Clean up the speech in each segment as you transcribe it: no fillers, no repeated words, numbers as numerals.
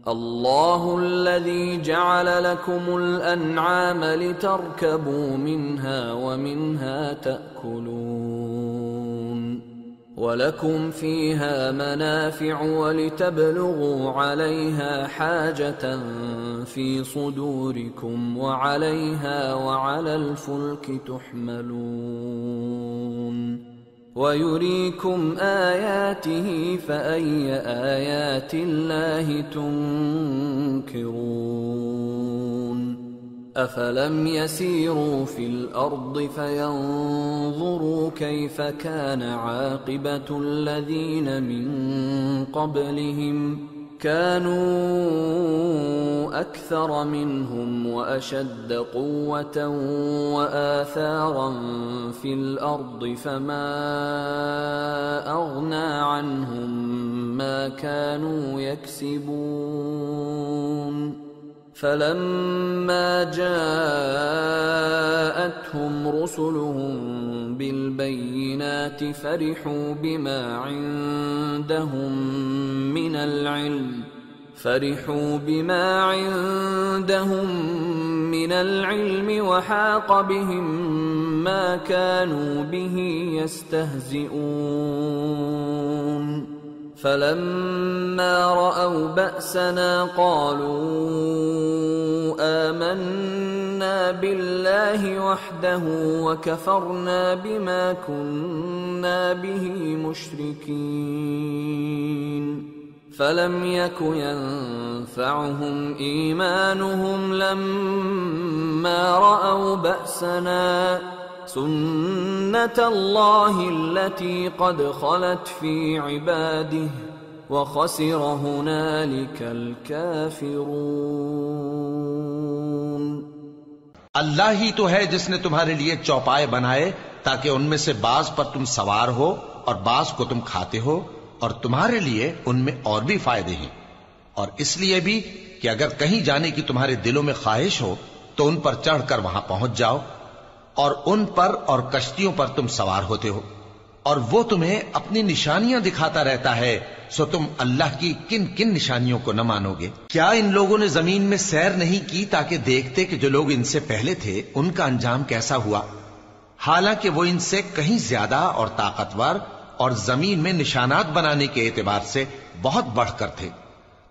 الله الذي جعل لكم الأنعام لتركبوا منها ومنها تأكلون ولكم فيها منافع ولتبلغوا عليها حاجة في صدوركم وعليها وعلى الفلك تحملون ويريكم آياته فأي آيات الله تنكرون أفلم يسيروا في الأرض فينظروا كيف كان عاقبة الذين من قبلهم كانوا أكثر منهم وأشد قوة وآثارا في الأرض فما أغنى عنهم ما كانوا يكسبون فلما جاءتهم رسلهم بالبينات فرحوا بما عندهم من العلم وحاق بهم ما كانوا به يستهزئون فلما رأوا بأسنا قالوا آمنا بالله وحده وكفرنا بما كنا به مشركين فلم يك ينفعهم إيمانهم لما رأوا بأسنا سنة الله التي قد خلت في عباده وخسر هنالك الكافرون۔ اللہ ہی تو ہے جس نے تمہارے لیے چوپائے بنائے تاکہ ان میں سے بعض پر تم سوار ہو اور بعض کو تم کھاتے ہو، اور تمہارے لیے ان میں اور بھی فائدے ہیں، اور اس لیے بھی کہ اگر کہیں جانے کی تمہارے دلوں میں خواہش ہو تو ان پر چڑھ کر وہاں پہنچ جاؤ، اور ان پر اور کشتیوں پر تم سوار ہوتے ہو، اور وہ تمہیں اپنی نشانیاں دکھاتا رہتا ہے، سو تم اللہ کی کن کن نشانیوں کو نہ مانو گے؟ کیا ان لوگوں نے زمین میں سیر نہیں کی تاکہ دیکھتے کہ جو لوگ ان سے پہلے تھے ان کا انجام کیسا ہوا؟ حالانکہ وہ ان سے کہیں زیادہ اور طاقتور اور زمین میں نشانات بنانے کے اعتبار سے بہت بڑھ کر تھے،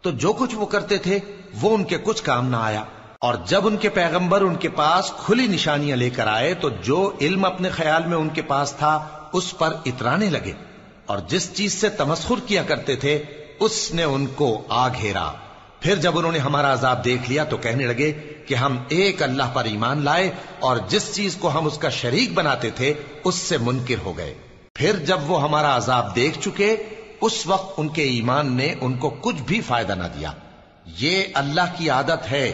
تو جو کچھ وہ کرتے تھے وہ ان کے کچھ کام نہ آیا۔ اور جب ان کے پیغمبر ان کے پاس کھلی نشانیاں لے کر آئے تو جو علم اپنے خیال میں ان کے پاس تھا اس پر اترانے لگے، اور جس چیز سے تمسخر کیا کرتے تھے اس نے ان کو آ گھیرا۔ پھر جب انہوں نے ہمارا عذاب دیکھ لیا تو کہنے لگے کہ ہم ایک اللہ پر ایمان لائے، اور جس چیز کو ہم اس کا شریک بناتے تھے اس سے منکر ہو گئے۔ پھر جب وہ ہمارا عذاب دیکھ چکے اس وقت ان کے ایمان نے ان کو کچھ بھی فائدہ نہ دیا۔ یہ اللہ کی عادت ہے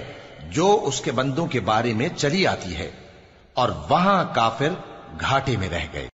جو اس کے بندوں کے بارے میں چلی آتی ہے، اور وہاں کافر گھاٹے میں رہ گئے۔